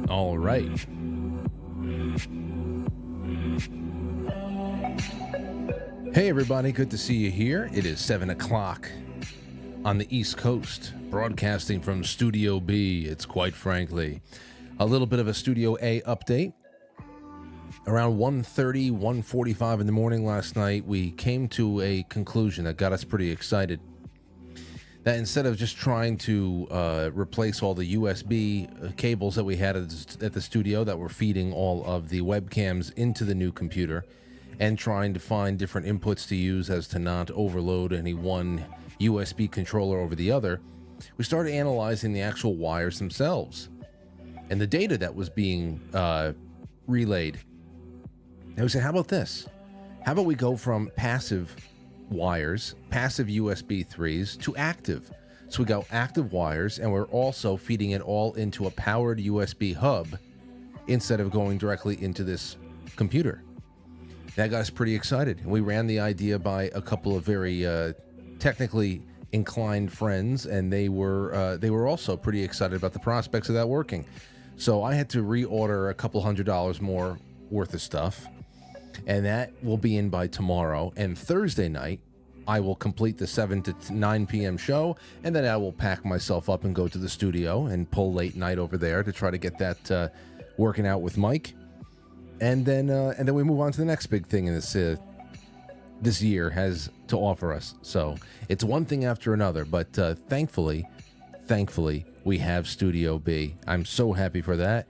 All right. Hey, everybody. Good to see you here. It is 7 o'clock on the East Coast, broadcasting from Studio B. It's quite frankly a little bit of a Studio A update. Around 1:30, 1:45 in the morning last night, we came to a conclusion that got us pretty excited. That instead of just trying to replace all the USB cables that we had at the studio that were feeding all of the webcams into the new computer and trying to find different inputs to use as to not overload any one USB controller over the other, we started analyzing the actual wires themselves and the data that was being relayed. And we said, how about this? How about we go from passive wires, passive USB 3s, to active? So we got active wires, and we're also feeding it all into a powered USB hub instead of going directly into this computer. That got us pretty excited. And we ran the idea by a couple of very technically inclined friends, and they were also pretty excited about the prospects of that working. So I had to reorder a couple $100 more worth of stuff, and that will be in by tomorrow. And Thursday night, I will complete the 7 to 9 p.m. show, and then I will pack myself up and go to the studio and pull late night over there to try to get that working out with Mike. And then we move on to the next big thing in this year has to offer us. So it's one thing after another, but thankfully, we have Studio B. I'm so happy for that.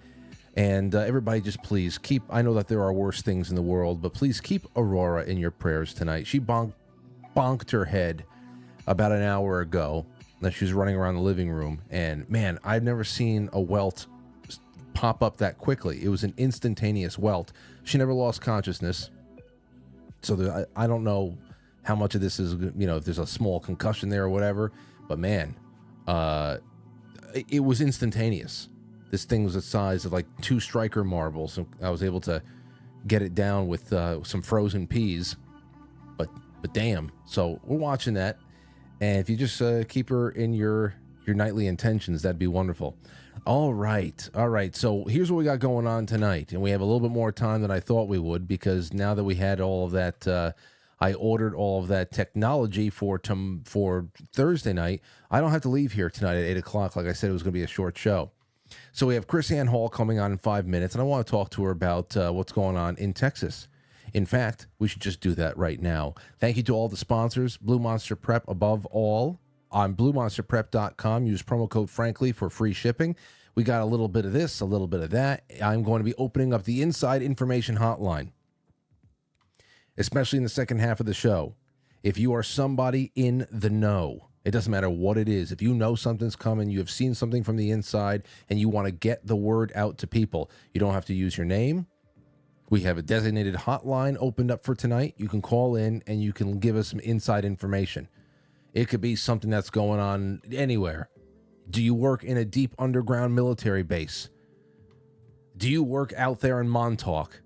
And everybody just please keep, I know that there are worse things in the world, but please keep Aurora in your prayers tonight. She bonked her head about an hour ago that she was running around the living room. And man, I've never seen a welt pop up that quickly. It was an instantaneous welt. She never lost consciousness. So I don't know how much of this is, if there's a small concussion there or whatever, but man, it was instantaneous. This thing was the size of like 2 striker marbles. And I was able to get it down with some frozen peas, but damn. So we're watching that. And if you just keep her in your nightly intentions, that'd be wonderful. All right. So here's what we got going on tonight. And we have a little bit more time than I thought we would, because now that we had all of that, I ordered all of that technology for Thursday night. I don't have to leave here tonight at 8 o'clock. Like I said, it was going to be a short show. So we have KrisAnne Hall coming on in 5 minutes, and I want to talk to her about what's going on in Texas. In fact, we should just do that right now. Thank you to all the sponsors. Blue Monster Prep above all. On BlueMonsterPrep.com, use promo code Frankly for free shipping. We got a little bit of this, a little bit of that. I'm going to be opening up the Inside Information Hotline, especially in the second half of the show. If you are somebody in the know, it doesn't matter what it is. If you know something's coming, you have seen something from the inside, and you want to get the word out to people, you don't have to use your name. We have a designated hotline opened up for tonight. You can call in, and you can give us some inside information. It could be something that's going on anywhere. Do you work in a deep underground military base? Do you work out there in Montauk?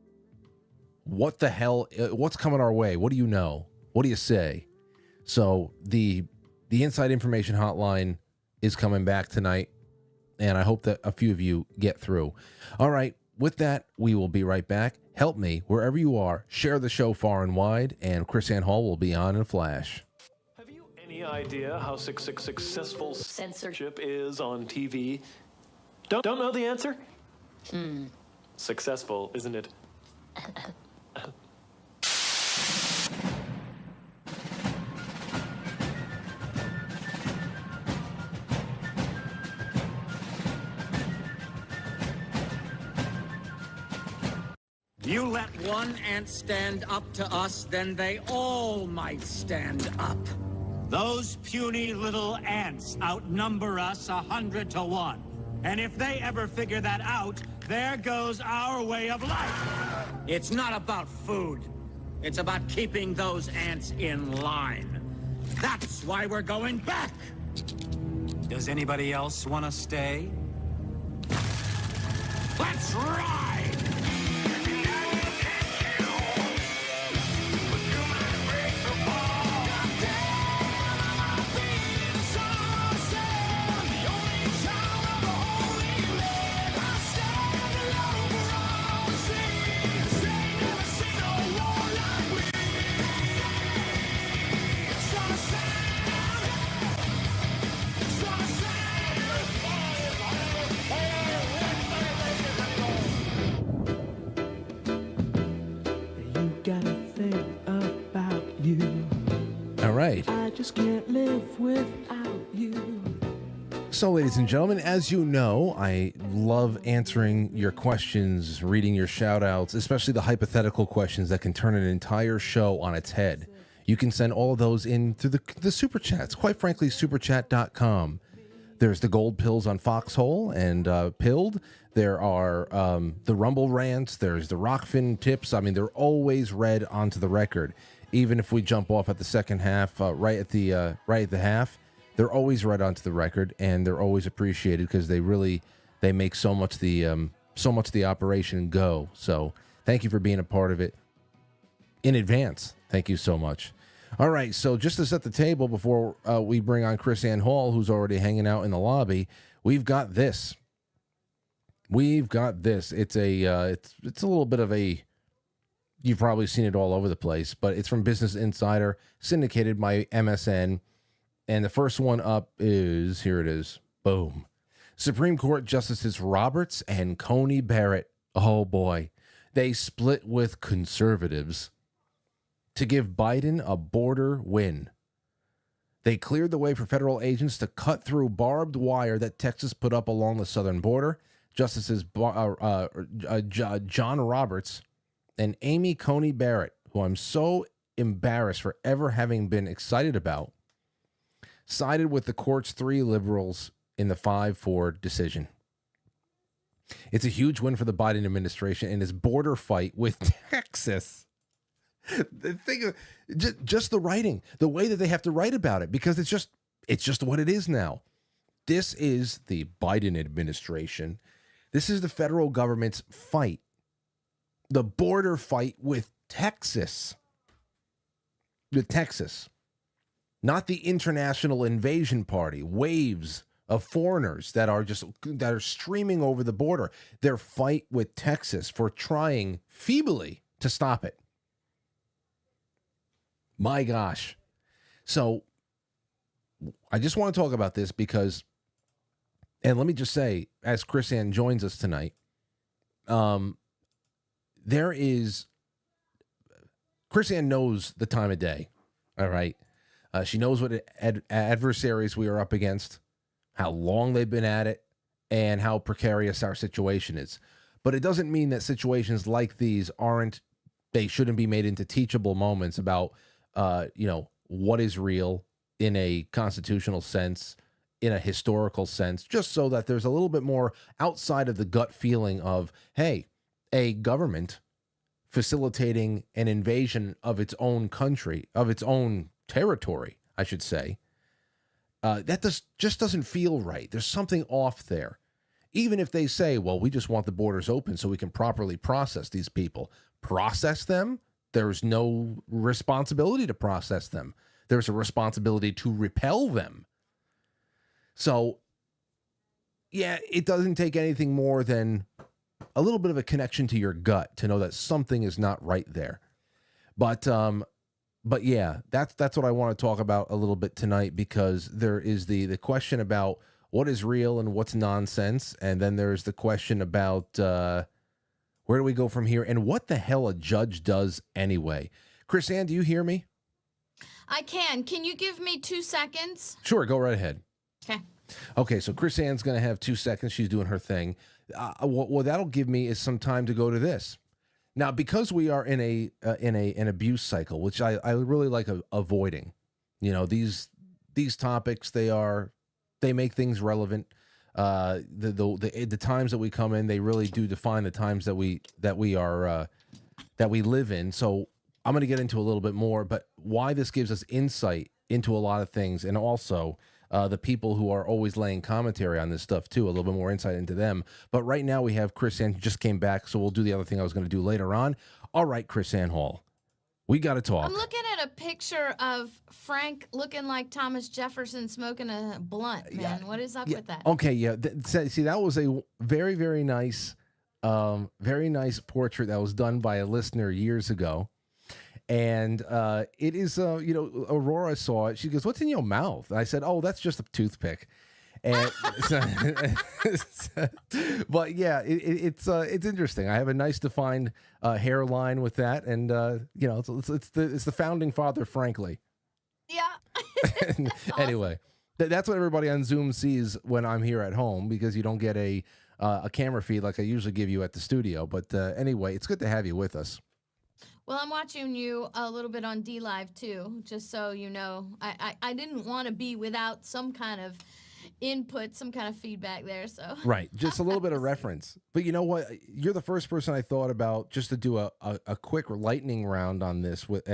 What the hell? What's coming our way? What do you know? What do you say? So the Inside Information Hotline is coming back tonight, and I hope that a few of you get through. All right, with that, we will be right back. Help me, wherever you are, share the show far and wide, and KrisAnne Hall will be on in a flash. Have you any idea how successful censorship is on TV? Don't know the answer? Successful, isn't it? You let one ant stand up to us, then they all might stand up. Those puny little ants outnumber us 100 to 1. And if they ever figure that out, there goes our way of life. It's not about food. It's about keeping those ants in line. That's why we're going back. Does anybody else want to stay? Let's ride! without you. So, ladies and gentlemen, as you know, I love answering your questions, reading your shout-outs, especially the hypothetical questions that can turn an entire show on its head. You can send all of those in through the Super Chats, quite frankly, superchat.com. There's the gold pills on Foxhole and Pilled. There are the Rumble rants. There's the Rockfin tips. I mean, they're always read onto the record. Even if we jump off at the second half, right at the half, they're always read onto the record, and they're always appreciated because they make so much the operation go. So thank you for being a part of it in advance. Thank you so much. All right, so just to set the table before we bring on KrisAnne Hall, who's already hanging out in the lobby, we've got this. It's a little bit of a, you've probably seen it all over the place, but it's from Business Insider, syndicated by MSN. And the first one up is, here it is. Boom. Supreme Court Justices Roberts and Coney Barrett. Oh boy. They split with conservatives to give Biden a border win. They cleared the way for federal agents to cut through barbed wire that Texas put up along the southern border. Justices John Roberts and Amy Coney Barrett, who I'm so embarrassed for ever having been excited about, sided with the court's 3 liberals in the 5-4 decision. It's a huge win for the Biden administration in his border fight with Texas. The thing, just the writing, the way that they have to write about it, because it's just what it is now. This is the Biden administration. This is the federal government's fight, the border fight with Texas. Not the international invasion party, waves of foreigners that are streaming over the border. Their fight with Texas for trying feebly to stop it. My gosh. So I just want to talk about this because, and let me just say, as KrisAnne joins us tonight, KrisAnne knows the time of day. All right. She knows what adversaries we are up against, how long they've been at it, and how precarious our situation is. But it doesn't mean that situations like these they shouldn't be made into teachable moments about, what is real in a constitutional sense, in a historical sense, just so that there's a little bit more outside of the gut feeling of, hey, a government facilitating an invasion of its own country, of its own territory, I should say. That just doesn't feel right. There's something off there. Even if they say, well, we just want the borders open so we can properly process these people. Process them? There's no responsibility to process them. There's a responsibility to repel them. So, yeah, it doesn't take anything more than a little bit of a connection to your gut to know that something is not right there. But yeah, that's what I want to talk about a little bit tonight, because there is the question about what is real and what's nonsense, and then there's the question about where do we go from here, and what the hell a judge does anyway. KrisAnne, do you hear me? I can. Can you give me 2 seconds? Sure, go right ahead. Okay, so KrisAnne's going to have 2 seconds. She's doing her thing. What that'll give me is some time to go to this. Now, because we are in an abuse cycle, which I really like avoiding, these topics, they make things relevant. The times that we come in, they really do define the times that we live in. So I'm going to get into a little bit more, but why this gives us insight into a lot of things, and also the people who are always laying commentary on this stuff too, a little bit more insight into them. But right now we have KrisAnne, who just came back, so we'll do the other thing I was going to do later on. All right, KrisAnne Hall, we got to talk. I'm looking at a picture of Frank looking like Thomas Jefferson smoking a blunt, man. What is up with that? Okay, yeah. See, that was a very, very nice portrait that was done by a listener years ago. And it is, Aurora saw it. She goes, "What's in your mouth?" And I said, "Oh, that's just a toothpick." And but yeah, it's interesting. I have a nice defined hairline with that, and it's the founding father, frankly. Yeah. Anyway, that's what everybody on Zoom sees when I'm here at home, because you don't get a camera feed like I usually give you at the studio. But anyway, it's good to have you with us. Well, I'm watching you a little bit on D Live too, just so you know. I didn't want to be without some kind of input, some kind of feedback there. So Right, just a little bit of reference. But you know what? You're the first person I thought about just to do a quick lightning round on this with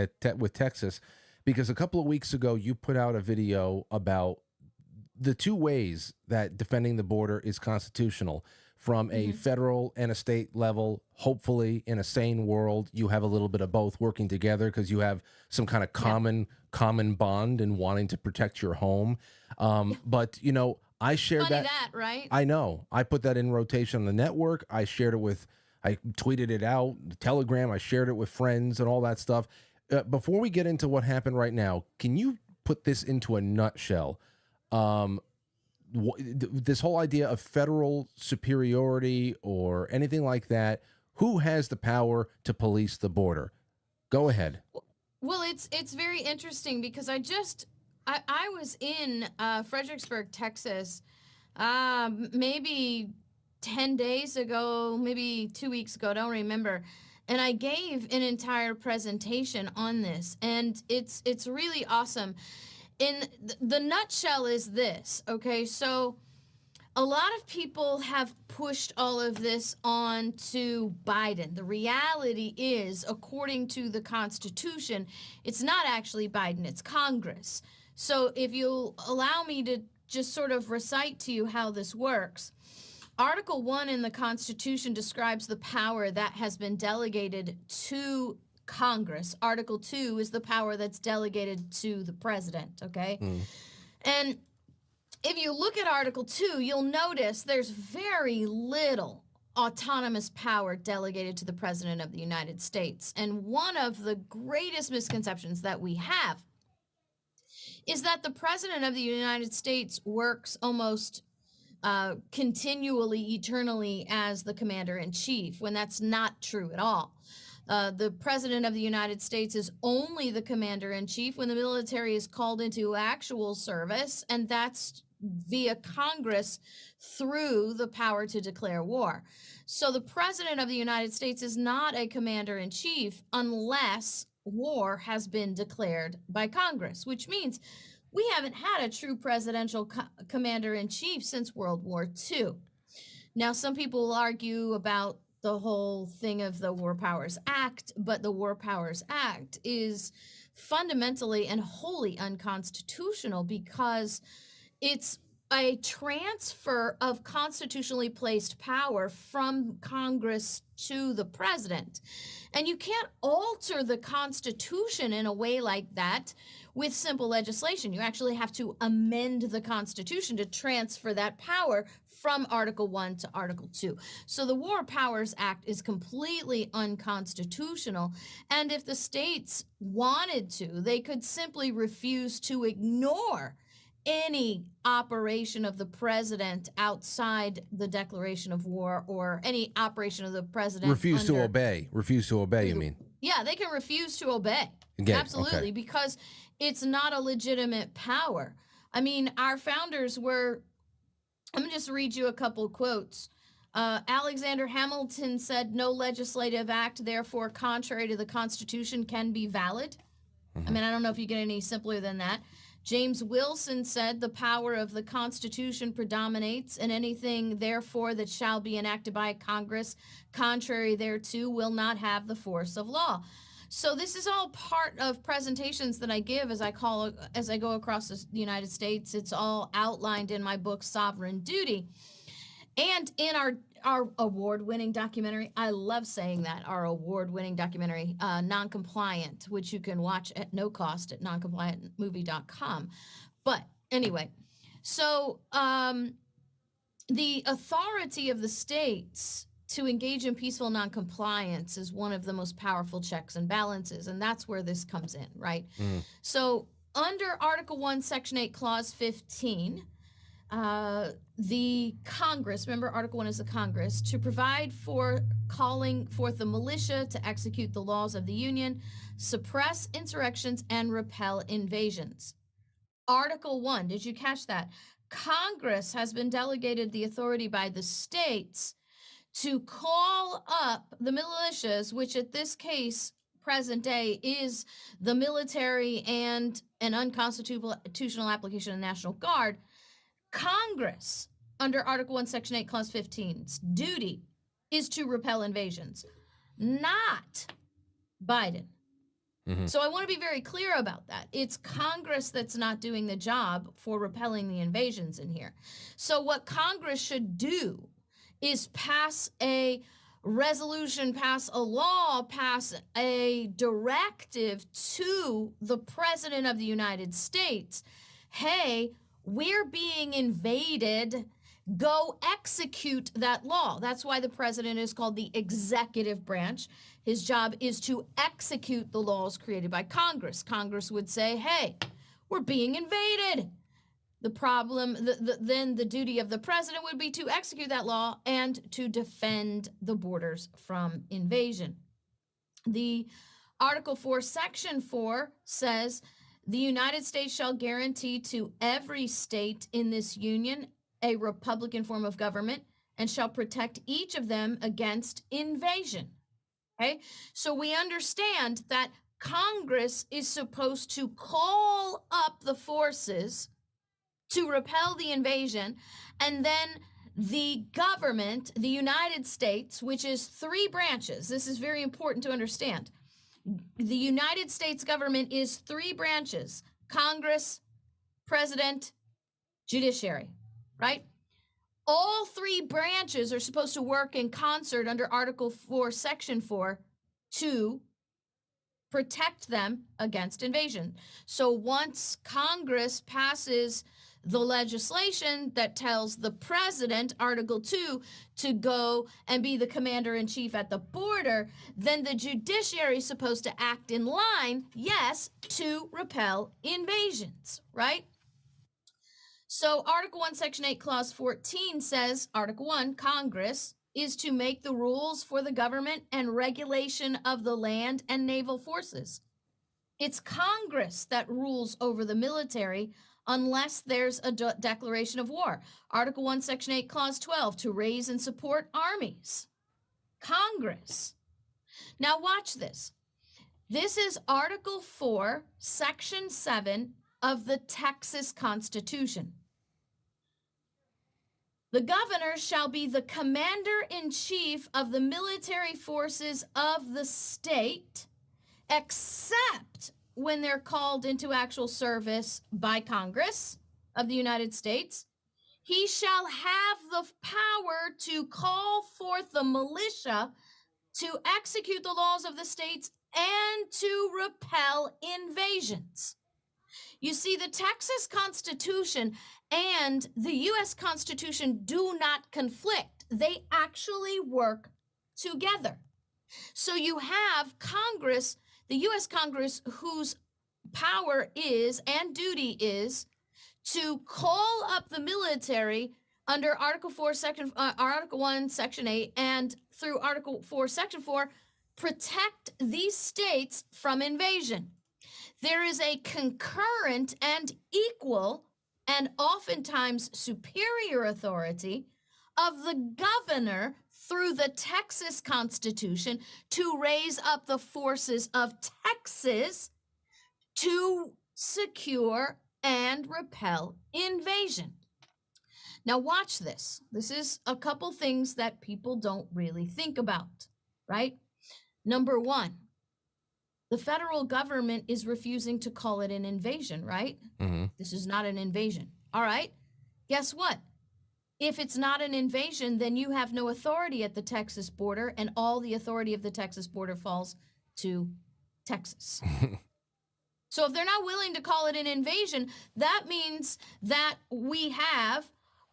Texas, because a couple of weeks ago you put out a video about the two ways that defending the border is constitutional. From a federal and a state level, hopefully in a sane world, you have a little bit of both working together because you have some kind of common bond in wanting to protect your home. But, you know, I shared funny that, right? I know. I put that in rotation on the network. I tweeted it out, the Telegram. I shared it with friends and all that stuff. Before we get into what happened right now, can you put this into a nutshell? This whole idea of federal superiority or anything like that, who has the power to police the border? Go ahead. Well, it's very interesting because I was in Fredericksburg, Texas, maybe 10 days ago, maybe 2 weeks ago, don't remember. And I gave an entire presentation on this, and it's really awesome. In the nutshell is this, okay? So a lot of people have pushed all of this on to Biden. The reality is, according to the Constitution, it's not actually Biden, it's Congress. So if you'll allow me to just sort of recite to you how this works. Article 1 in the Constitution describes the power that has been delegated to Congress. Article 2 is the power that's delegated to the president, okay? And if you look at Article 2, you'll notice there's very little autonomous power delegated to the President of the United States. And one of the greatest misconceptions that we have is that the President of the United States works almost continually, eternally as the commander-in-chief, when that's not true at all. The President of the United States is only the commander-in-chief when the military is called into actual service, and that's via Congress through the power to declare war. So the President of the United States is not a commander-in-chief unless war has been declared by Congress, which means we haven't had a true presidential commander-in-chief since World War II. Now, some people will argue about the whole thing of the War Powers Act, but the War Powers Act is fundamentally and wholly unconstitutional because it's a transfer of constitutionally placed power from Congress to the president. And you can't alter the Constitution in a way like that with simple legislation. You actually have to amend the Constitution to transfer that power from Article 1 to Article 2. So the War Powers Act is completely unconstitutional. And if the states wanted to, they could simply refuse to ignore any operation of the president outside the declaration of war, or any operation of the president. Refuse to obey, you mean? Yeah, they can refuse to obey. Absolutely, okay. Because it's not a legitimate power. I mean, our founders were, I'm gonna just read you a couple quotes. Alexander Hamilton said, "No legislative act, therefore contrary to the Constitution, can be valid." I mean, I don't know if you get any simpler than that. James Wilson said, "The power of the Constitution predominates, and anything, therefore, that shall be enacted by Congress, contrary thereto, will not have the force of law." So this is all part of presentations that I give as I go across the United States. It's all outlined in my book, Sovereign Duty. And in our award-winning documentary, I love saying that, our award-winning documentary, Non-Compliant, which you can watch at no cost at noncompliantmovie.com. But anyway, so the authority of the states to engage in peaceful noncompliance is one of the most powerful checks and balances, and that's where this comes in, right? So under Article 1, Section 8, Clause 15, the Congress, remember Article 1 is the Congress, to provide for calling forth the militia to execute the laws of the Union, suppress insurrections, and repel invasions. Article 1, did you catch that? Congress has been delegated the authority by the states to call up the militias, which at this case, present day, is the military and an unconstitutional application of the National Guard. Congress, under Article 1, Section 8, Clause 15's duty is to repel invasions, not Biden. So I want to be very clear about that. It's Congress that's not doing the job for repelling the invasions in here. So what Congress should do is pass a resolution, pass a law, pass a directive to the President of the United States. Hey, we're being invaded. Go execute that law. That's why the president is called the executive branch. His job is to execute the laws created by Congress. Congress would say, hey, we're being invaded. The problem, then the duty of the president would be to execute that law and to defend the borders from invasion. The Article 4, Section 4 says, the United States shall guarantee to every state in this union a republican form of government and shall protect each of them against invasion. Okay, so we understand that Congress is supposed to call up the forces to repel the invasion, and then the government, the United States, which is three branches. This is very important to understand. The United States government is three branches: Congress, President, Judiciary, right? All three branches are supposed to work in concert under Article 4, Section 4 to protect them against invasion. So once Congress passes the legislation that tells the president, Article 2, to go and be the commander-in-chief at the border, then the judiciary is supposed to act in line, yes, to repel invasions, right? So Article 1, Section 8, Clause 14 says, Article 1, Congress is to make the rules for the government and regulation of the land and naval forces. It's Congress that rules over the military unless there's a declaration of war. Article 1, Section 8, Clause 12, to raise and support armies. Congress. Now watch this. This is Article 4, Section 7 of the Texas Constitution. The governor shall be the commander-in-chief of the military forces of the state, except when they're called into actual service by Congress of the United States. He shall have the power to call forth the militia to execute the laws of the states and to repel invasions. You see, the Texas Constitution and the U.S. Constitution do not conflict. They actually work together. So you have Congress, the U.S. Congress, whose power is and duty is to call up the military under Article 4, Article 1, Section 8, and through Article 4, Section 4, protect these states from invasion. There is a concurrent and equal and oftentimes superior authority of the governor through the Texas Constitution to raise up the forces of Texas to secure and repel invasion. Now watch this. This is a couple things that people don't really think about, right? Number one, the federal government is refusing to call it an invasion, right? This is not an invasion. All right. Guess what? If it's not an invasion, then you have no authority at the Texas border, and all the authority of the Texas border falls to Texas. So if they're not willing to call it an invasion, that means that we have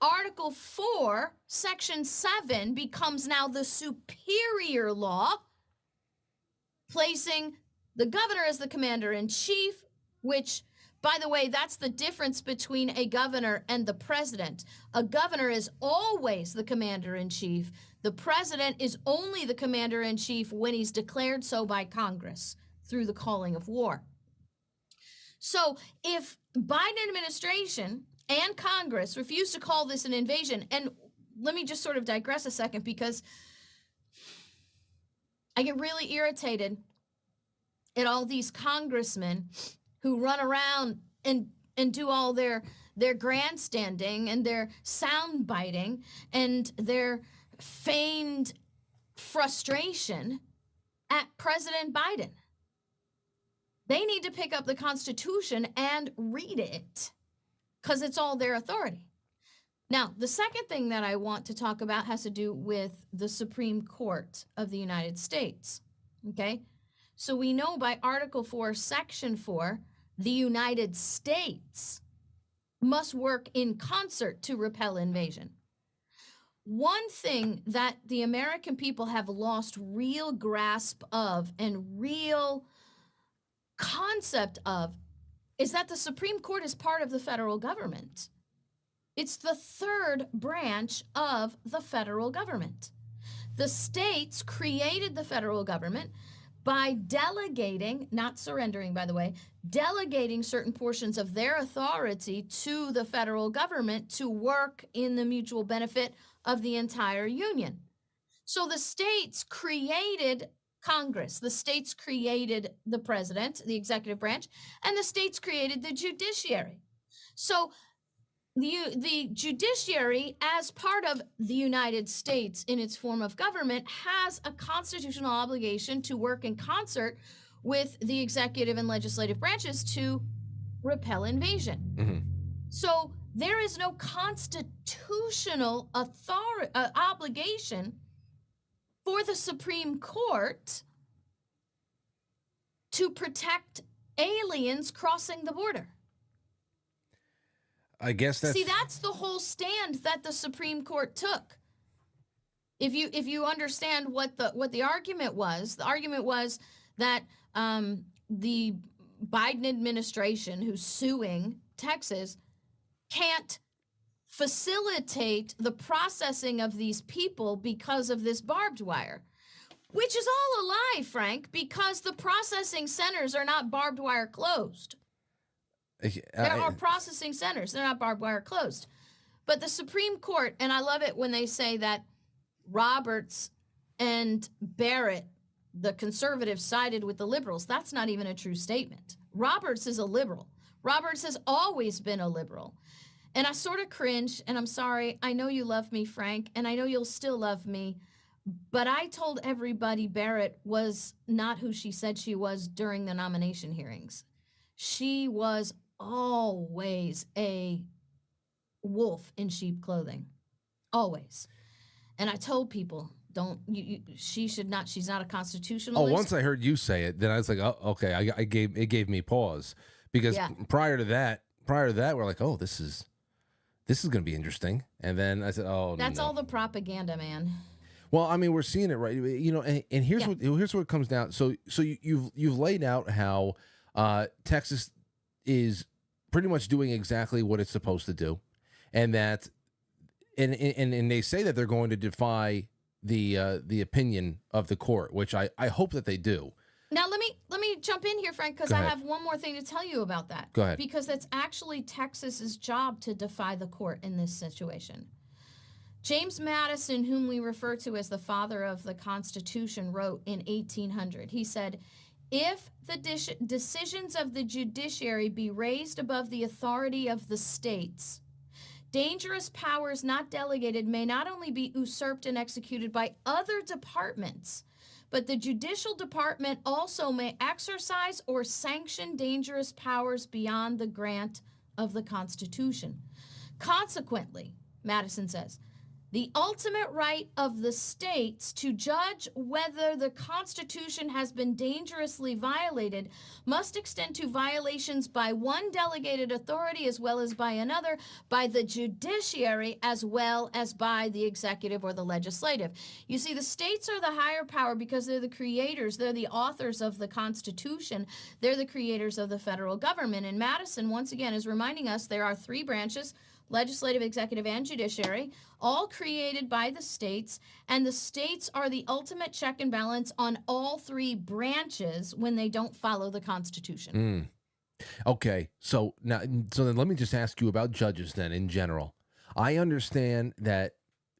Article 4, Section 7 becomes now the superior law, placing the governor as the commander-in-chief, which, by the way, that's the difference between a governor and the president. A governor is always the commander-in-chief. The president is only the commander-in-chief when he's declared so by Congress through the calling of war. So if Biden administration and Congress refuse to call this an invasion, and let me just sort of digress a second because I get really irritated at all these congressmen who run around and do all their grandstanding and their sound biting and their feigned frustration at President Biden. They need to pick up the Constitution and read it because it's all their authority. Now, the second thing that I want to talk about has to do with the Supreme Court of the United States. Okay? So we know by Article 4, Section 4, the United States must work in concert to repel invasion. One thing that the American people have lost real grasp of and real concept of is that the Supreme Court is part of the federal government. It's the third branch of the federal government. The states created the federal government by delegating, not surrendering, by the way, delegating certain portions of their authority to the federal government to work in the mutual benefit of the entire union. So the states created Congress, the states created the president, the executive branch, and the states created the judiciary. So the judiciary, as part of the United States in its form of government, has a constitutional obligation to work in concert with the executive and legislative branches to repel invasion. Mm-hmm. So there is no constitutional obligation for the Supreme Court to protect aliens crossing the border. I guess that's the whole stand that the Supreme Court took. If you understand what the argument was, the argument was that the Biden administration, who's suing Texas, can't facilitate the processing of these people because of this barbed wire, which is all a lie, Frank, because the processing centers are not barbed wire closed. There are processing centers. They're not barbed wire closed. But the Supreme Court, and I love it when they say that Roberts and Barrett, the conservatives, sided with the liberals. That's not even a true statement. Roberts is a liberal. Roberts has always been a liberal. And I sort of cringe, and I'm sorry. I know you love me, Frank, and I know you'll still love me. But I told everybody Barrett was not who she said she was during the nomination hearings. She was always a wolf in sheep clothing, always. And I told people, she's not a constitutionalist. Oh, once I heard you say it, then I was like, oh, okay. It gave me pause because prior to that, we're like, oh, this is going to be interesting. And then I said, oh, that's all the propaganda, man. Well, I mean, we're seeing it, right? You know, and here's what it comes down. So you've laid out how Texas is pretty much doing exactly what it's supposed to do, and that, and they say that they're going to defy the opinion of the court, which I hope that they do. Now let me jump in here, Frank, because I have one more thing to tell you about that. Go ahead. Because that's actually Texas's job to defy the court in this situation. James Madison, whom we refer to as the father of the Constitution, wrote in 1800. He said, if the decisions of the judiciary be raised above the authority of the states, dangerous powers not delegated may not only be usurped and executed by other departments, but the judicial department also may exercise or sanction dangerous powers beyond the grant of the Constitution. Consequently, Madison says, the ultimate right of the states to judge whether the Constitution has been dangerously violated must extend to violations by one delegated authority as well as by another, by the judiciary as well as by the executive or the legislative. You see, the states are the higher power because they're the creators, they're the authors of the Constitution, they're the creators of the federal government. And Madison, once again, is reminding us there are three branches: legislative, executive, and judiciary, all created by the states, and the states are the ultimate check and balance on all three branches when they don't follow the Constitution. Okay, so then let me just ask you about judges then in general. I understand that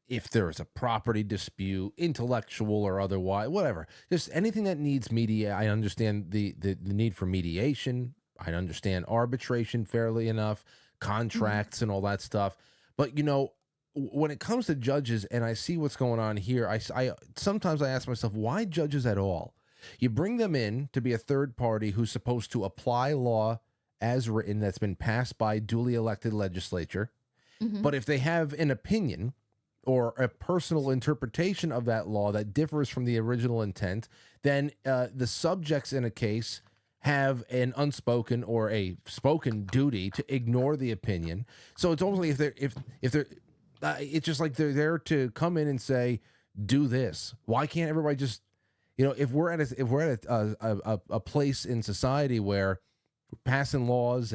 if there is a property dispute, intellectual or otherwise, whatever, just anything that needs media, I understand the need for mediation. I understand arbitration fairly enough, contracts and all that stuff. But when it comes to judges, and I see what's going on here, I sometimes I ask myself, why judges at all? You bring them in to be a third party who's supposed to apply law as written that's been passed by duly elected legislature. But if they have an opinion or a personal interpretation of that law that differs from the original intent, then the subjects in a case have an unspoken or a spoken duty to ignore the opinion. So it's only if they're it's just like they're there to come in and say, do this. Why can't everybody just, if we're at a place in society where we're passing laws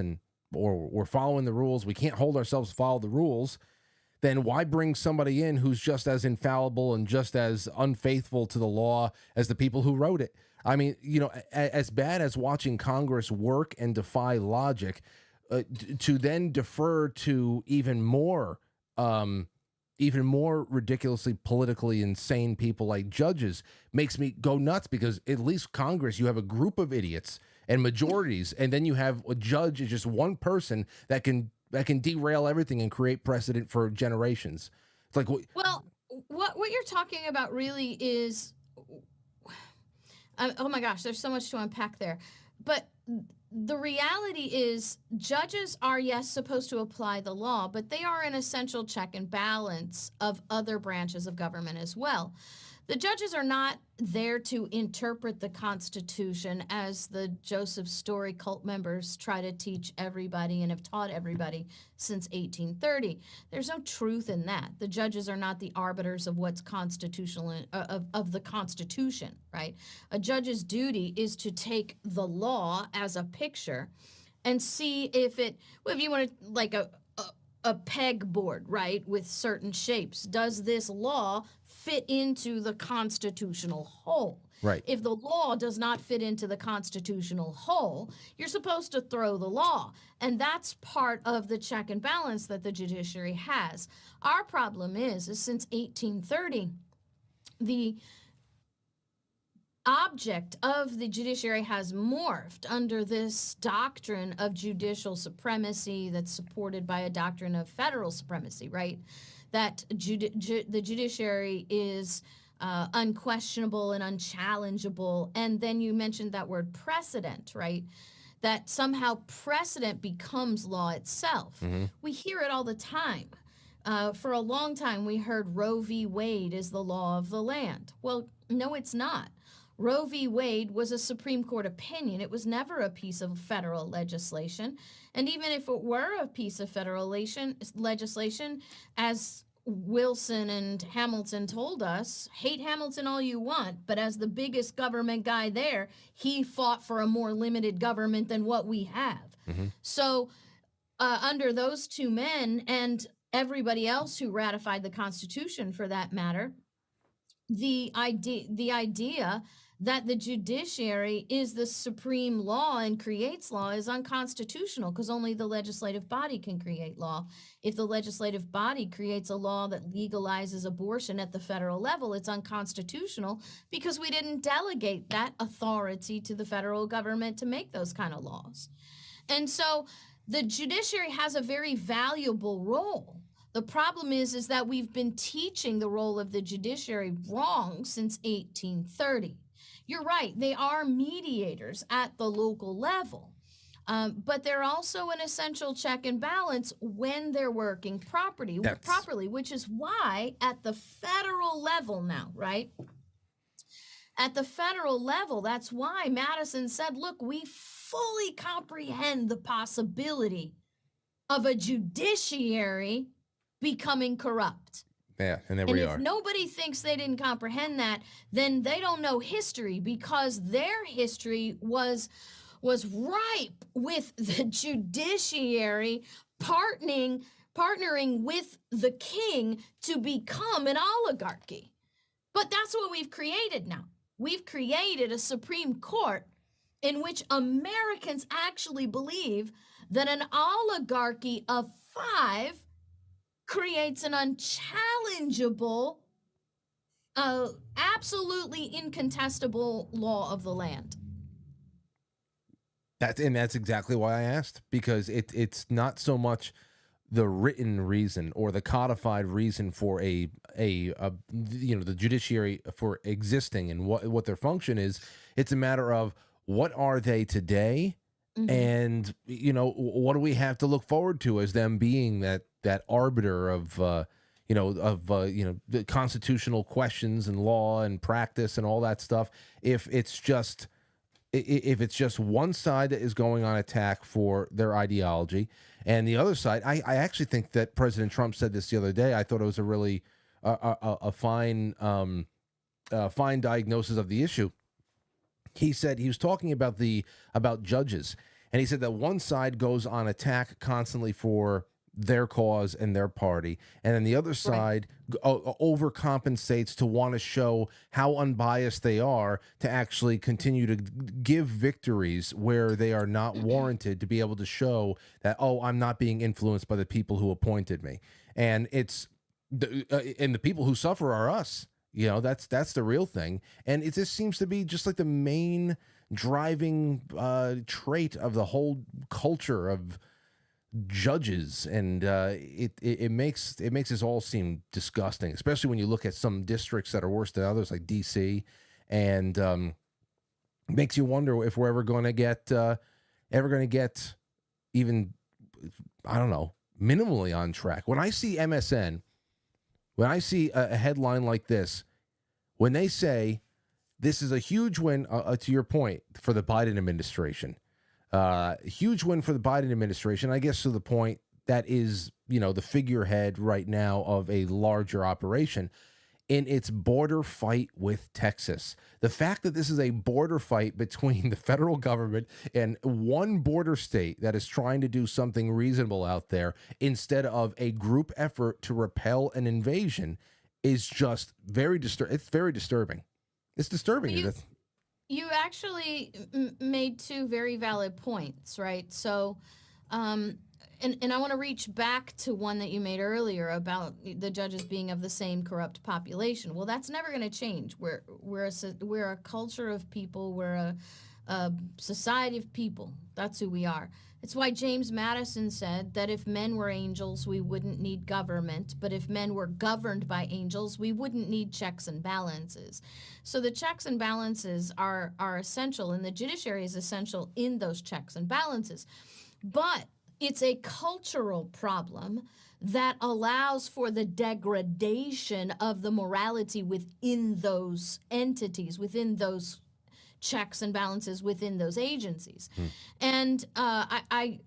or we're following the rules, we can't hold ourselves to follow the rules, then why bring somebody in who's just as infallible and just as unfaithful to the law as the people who wrote it? I mean, as bad as watching Congress work and defy logic, to then defer to even more ridiculously politically insane people like judges makes me go nuts, because at least Congress, you have a group of idiots and majorities, and then you have a judge is just one person that can derail everything and create precedent for generations. It's like, well, what you're talking about really is, oh my gosh, there's so much to unpack there. But the reality is judges are, yes, supposed to apply the law, but they are an essential check and balance of other branches of government as well. The judges are not there to interpret the Constitution as the Joseph Story cult members try to teach everybody and have taught everybody since 1830. There's no truth in that. The judges are not the arbiters of what's constitutional, of the Constitution, right? A judge's duty is to take the law as a picture and see if you want to, like a pegboard, right, with certain shapes. Does this law fit into the constitutional whole? Right. If the law does not fit into the constitutional whole, you're supposed to throw the law. And that's part of the check and balance that the judiciary has. Our problem is since 1830, the object of the judiciary has morphed under this doctrine of judicial supremacy that's supported by a doctrine of federal supremacy, right? That the judiciary is unquestionable and unchallengeable. And then you mentioned that word precedent, right? That somehow precedent becomes law itself. We hear it all the time. For a long time, we heard Roe v. Wade is the law of the land. Well, no, it's not. Roe v. Wade was a Supreme Court opinion. It was never a piece of federal legislation. And even if it were a piece of federal legislation, as Wilson and Hamilton told us, hate Hamilton all you want, but as the biggest government guy there, he fought for a more limited government than what we have. So under those two men and everybody else who ratified the Constitution for that matter, the idea that the judiciary is the supreme law and creates law is unconstitutional, because only the legislative body can create law. If the legislative body creates a law that legalizes abortion at the federal level, it's unconstitutional because we didn't delegate that authority to the federal government to make those kind of laws. And so the judiciary has a very valuable role. The problem is that we've been teaching the role of the judiciary wrong since 1830. You're right, they are mediators at the local level, but they're also an essential check and balance when they're working properly, which is why at the federal level now, right? At the federal level, that's why Madison said, look, we fully comprehend the possibility of a judiciary becoming corrupt. Yeah, and there we are. And if nobody thinks they didn't comprehend that, then they don't know history, because their history was ripe with the judiciary partnering with the king to become an oligarchy. But that's what we've created now. We've created a Supreme Court in which Americans actually believe that an oligarchy of 5 creates an unchallengeable, absolutely incontestable law of the land. That's exactly why I asked, because it's not so much the written reason or the codified reason for the judiciary for existing and what their function is. It's a matter of what are they today, and what do we have to look forward to as them being that arbiter of the constitutional questions and law and practice and all that stuff. If it's just one side that is going on attack for their ideology, and the other side, I actually think that President Trump said this the other day. I thought it was a really a fine diagnosis of the issue. He said he was talking about judges, and he said that one side goes on attack constantly for their cause and their party, and then the other side overcompensates to want to show how unbiased they are, to actually continue to give victories where they are not warranted, to be able to show that, I'm not being influenced by the people who appointed me. And it's and the people who suffer are us. That's the real thing. And it just seems to be just like the main driving trait of the whole culture of judges, and it makes us all seem disgusting, especially when you look at some districts that are worse than others, like DC, and makes you wonder if we're ever going to get even, I don't know, minimally on track. When I see MSN, when I see a headline like this, when they say this is a huge win, to your point, for the Biden administration. Huge win for the Biden administration, I guess, to the point that is, the figurehead right now of a larger operation in its border fight with Texas. The fact that this is a border fight between the federal government and one border state that is trying to do something reasonable out there instead of a group effort to repel an invasion is just very disturbing. It's very disturbing. It's disturbing. You actually made 2 very valid points, right? So, and I want to reach back to one that you made earlier about the judges being of the same corrupt population. Well, that's never going to change. We're a culture of people. We're a society of people. That's who we are. It's why James Madison said that if men were angels, we wouldn't need government. But if men were governed by angels, we wouldn't need checks and balances. So the checks and balances are essential, and the judiciary is essential in those checks and balances. But it's a cultural problem that allows for the degradation of the morality within those entities, within those checks and balances, within those agencies. And I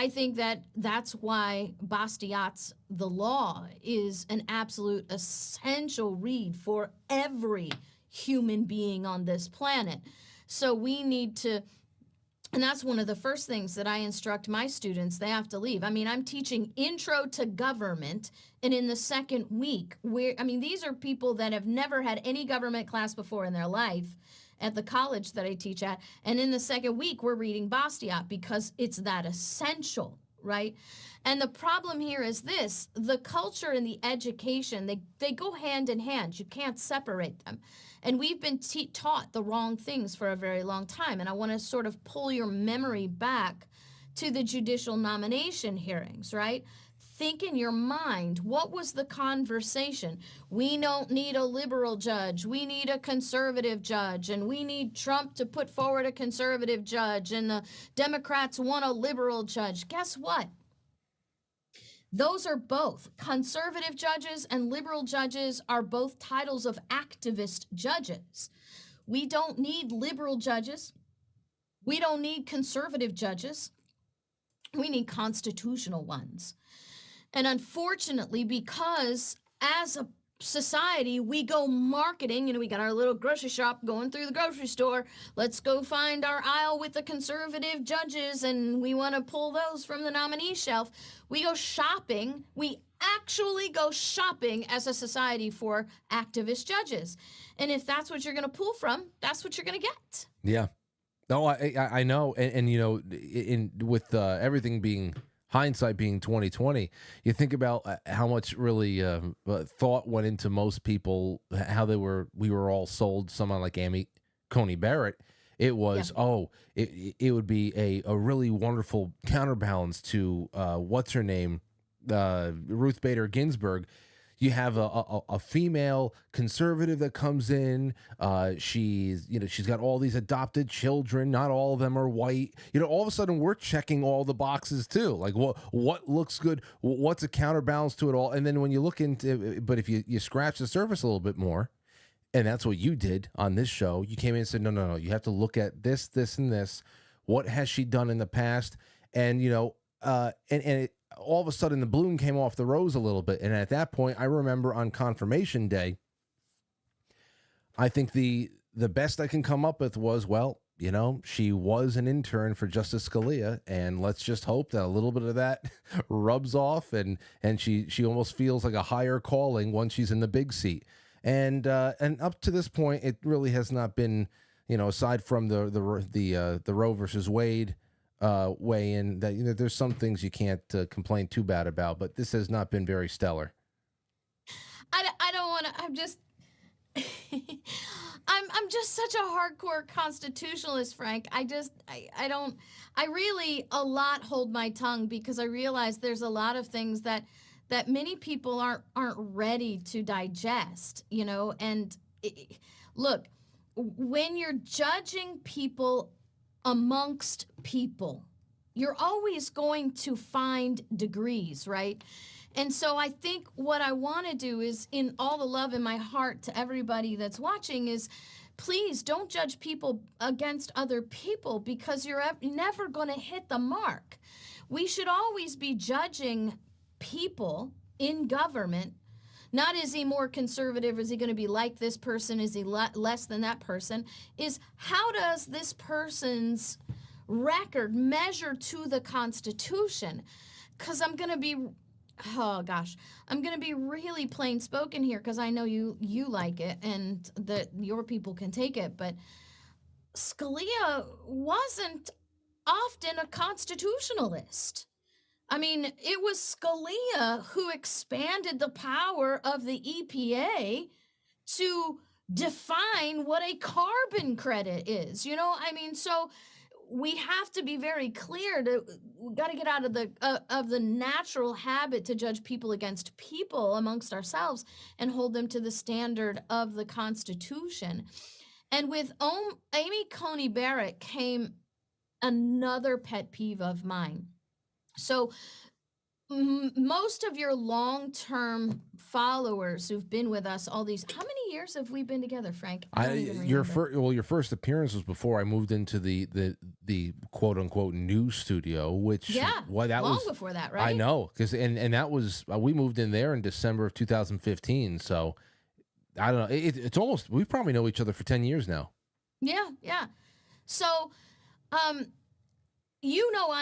think that's why Bastiat's The Law is an absolute essential read for every human being on this planet. So we need to, and that's one of the first things that I instruct my students. They have to leave. I mean, I'm teaching Intro to Government, and in the second week, these are people that have never had any government class before in their life at the college that I teach at. And in the second week, we're reading Bastiat because it's that essential, right? And the problem here is this: the culture and the education, they go hand in hand. You can't separate them. And we've been taught the wrong things for a very long time. And I want to sort of pull your memory back to the judicial nomination hearings, right? Think in your mind, what was the conversation? We don't need a liberal judge. We need a conservative judge. And we need Trump to put forward a conservative judge. And the Democrats want a liberal judge. Guess what? Those are both. Conservative judges and liberal judges are both titles of activist judges. We don't need liberal judges. We don't need conservative judges. We need constitutional ones. And unfortunately, because as a society, we go marketing, we got our little grocery shop going through the grocery store. Let's go find our aisle with the conservative judges, and we want to pull those from the nominee shelf. We go shopping. We actually go shopping as a society for activist judges. And if that's what you're going to pull from, that's what you're going to get. Yeah. No, I know, and you know, in with everything being hindsight being 2020, you think about how much really thought went into most people, how we were all sold someone like Amy Coney Barrett. It Yeah. was it would be a really wonderful counterbalance to what's her name, Ruth Bader Ginsburg. You have a female conservative that comes in. She's got all these adopted children. Not all of them are white. All of a sudden we're checking all the boxes too. Like what looks good? What's a counterbalance to it all? And then when you look into, but if you scratch the surface a little bit more, and that's what you did on this show, you came in and said, no, you have to look at this, and this. What has she done in the past? And all of a sudden the bloom came off the rose a little bit. And at that point, I remember on confirmation day, I think the best I can come up with was, well, she was an intern for Justice Scalia, and let's just hope that a little bit of that rubs off and she almost feels like a higher calling once she's in the big seat. And up to this point, it really has not been, aside from the Roe versus Wade weigh in, that there's some things you can't complain too bad about, but this has not been very stellar. I don't want to. I'm just. I'm just such a hardcore constitutionalist, Frank. I don't. I really a lot hold my tongue because I realize there's a lot of things that many people aren't ready to digest. And look, when you're judging people amongst people, you're always going to find degrees, right? And so I think what I want to do is, in all the love in my heart to everybody that's watching, is please don't judge people against other people because you're never going to hit the mark. We should always be judging people in government. Not is he more conservative? Is he going to be like this person? Is he less than that person? Is how does this person's record measure to the Constitution? Because I'm going to be, I'm going to be really plain spoken here because I know you like it and that your people can take it. But Scalia wasn't often a constitutionalist. I mean, it was Scalia who expanded the power of the EPA to define what a carbon credit is. So we have to be very clear. We got to get out of the natural habit to judge people against people amongst ourselves and hold them to the standard of the Constitution. And with Amy Coney Barrett came another pet peeve of mine. So most of your long-term followers who've been with us all these, how many years have we been together, Frank? Your first appearance was before I moved into the quote unquote new studio, which long before that, right? I know, because and that was we moved in there in December of 2015. So I don't know. It's almost, we probably know each other for 10 years now. Yeah. So, I'm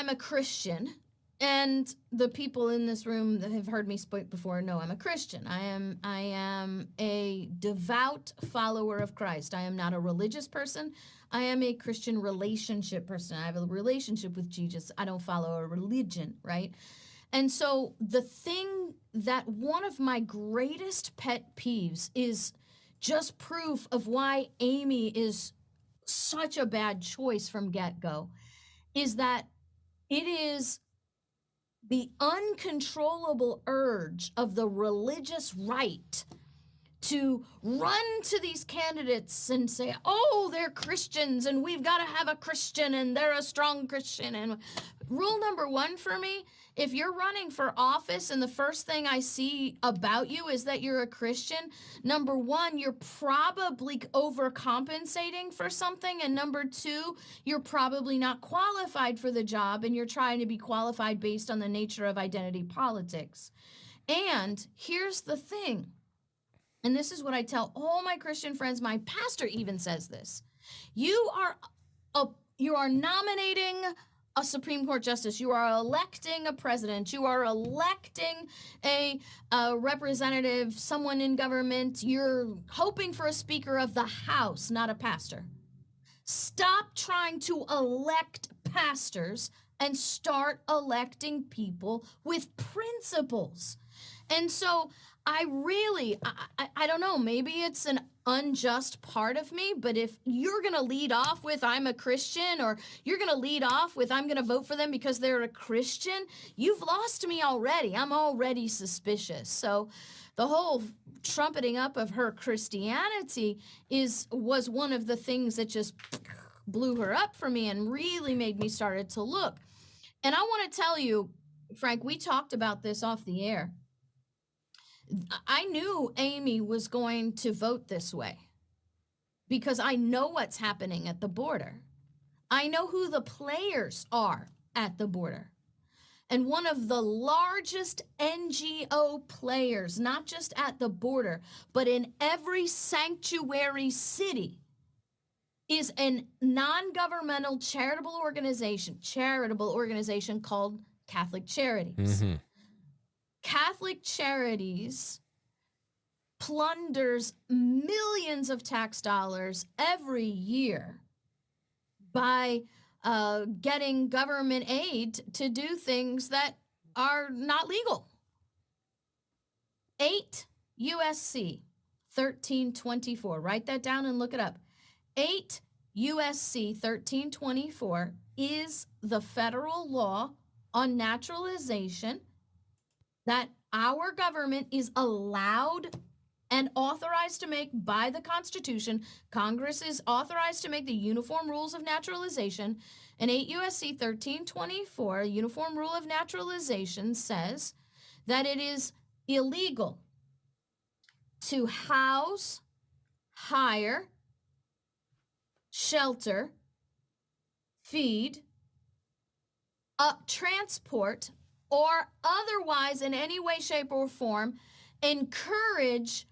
a Christian. And the people in this room that have heard me speak before know I'm a Christian. I am a devout follower of Christ. I am not a religious person. I am a Christian relationship person. I have a relationship with Jesus. I don't follow a religion, right? And so the thing that one of my greatest pet peeves is just proof of why Amy is such a bad choice from get-go is that it is the uncontrollable urge of the religious right to run to these candidates and say, oh, they're Christians and we've got to have a Christian and they're a strong Christian. And rule number one for me, if you're running for office and the first thing I see about you is that you're a Christian, number one, you're probably overcompensating for something. And number two, you're probably not qualified for the job and you're trying to be qualified based on the nature of identity politics. And here's the thing. And this is what I tell all my Christian friends. My pastor even says this. You are nominating a Supreme Court justice. You are electing a president. You are electing a representative, someone in government. You're hoping for a Speaker of the House, not a pastor. Stop trying to elect pastors and start electing people with principles. And so I really, I don't know, maybe it's an unjust part of me, but if you're going to lead off with I'm a Christian, or you're going to lead off with I'm going to vote for them because they're a Christian, you've lost me already. I'm already suspicious. So the whole trumpeting up of her Christianity was one of the things that just blew her up for me and really made me started to look. And I want to tell you, Frank, we talked about this off the air. I knew Amy was going to vote this way because I know what's happening at the border. I know who the players are at the border. And one of the largest NGO players, not just at the border, but in every sanctuary city, is a non-governmental charitable organization called Catholic Charities. Mm-hmm. Catholic Charities plunders millions of tax dollars every year by getting government aid to do things that are not legal. 8 USC 1324. Write that down and look it up. 8 USC 1324 is the federal law on naturalization that our government is allowed and authorized to make by the Constitution. Congress is authorized to make the uniform rules of naturalization. And 8 USC 1324, Uniform Rule of Naturalization, says that it is illegal to house, hire, shelter, feed, transport, or otherwise in any way, shape, or form encourage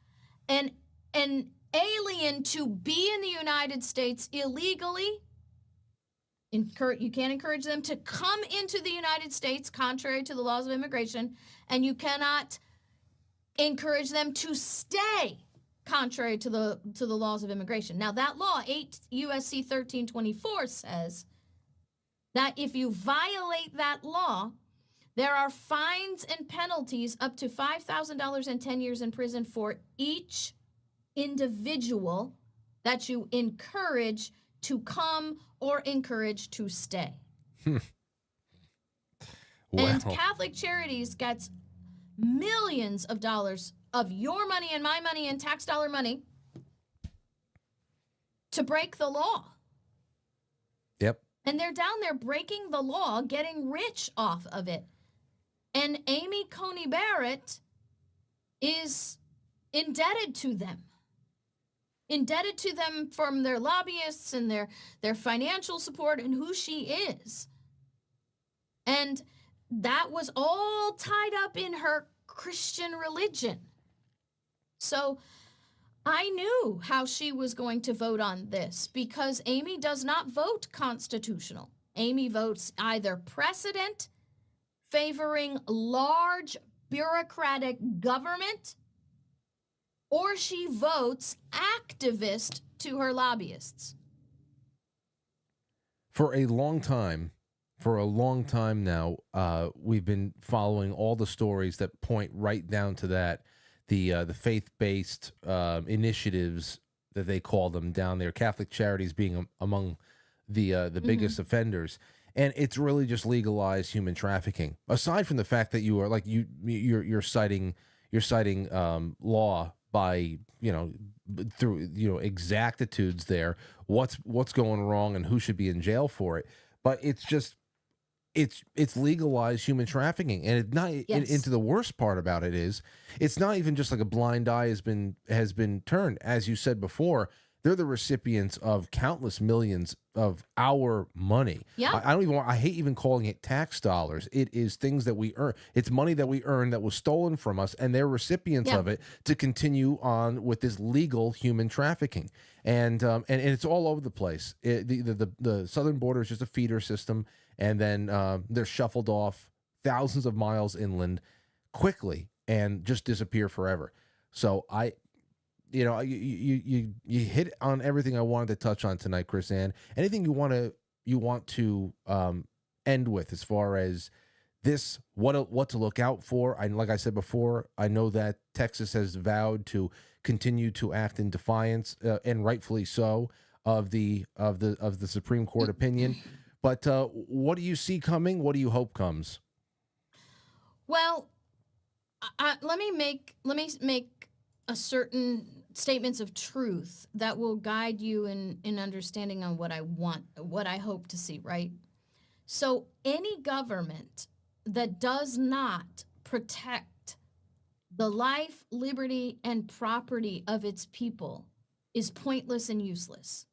an alien to be in the United States illegally. You can't encourage them to come into the United States contrary to the laws of immigration, and you cannot encourage them to stay contrary to the laws of immigration. Now, that law, 8 USC 1324, says that if you violate that law, there are fines and penalties up to $5,000 and 10 years in prison for each individual that you encourage to come or encourage to stay. Wow. And Catholic Charities gets millions of dollars of your money and my money and tax dollar money to break the law. Yep. And they're down there breaking the law, getting rich off of it. And Amy Coney Barrett is indebted to them. Indebted to them from their lobbyists and their financial support and who she is. And that was all tied up in her Christian religion. So I knew how she was going to vote on this because Amy does not vote constitutional. Amy votes either precedent, favoring large bureaucratic government, or she votes activist to her lobbyists. For a long time now, we've been following all the stories that point right down to that, the faith-based initiatives that they call them down there, Catholic Charities being among the biggest offenders. And it's really just legalized human trafficking. Aside from the fact that you are like you're citing law by through exactitudes there, what's going wrong and who should be in jail for it. But it's just it's legalized human trafficking, and it's not into the worst part about it is it's not even just like a blind eye has been turned. As you said before, they're the recipients of countless millions of our money. Yeah. I hate even calling it tax dollars. It is things that we earn. It's money that we earn that was stolen from us, and they're recipients of it to continue on with this legal human trafficking. And it's all over the place. The southern border is just a feeder system, and then they're shuffled off thousands of miles inland quickly and just disappear forever. So you hit on everything I wanted to touch on tonight, KrisAnne. Anything you want to end with as far as this, what to look out for? Like I said before, I know that Texas has vowed to continue to act in defiance, and rightfully so, of the Supreme Court opinion. But what do you see coming? What do you hope comes? Well, let me make a certain statements of truth that will guide you in understanding on what I want, what I hope to see, right? So any government that does not protect the life, liberty, and property of its people is pointless and useless.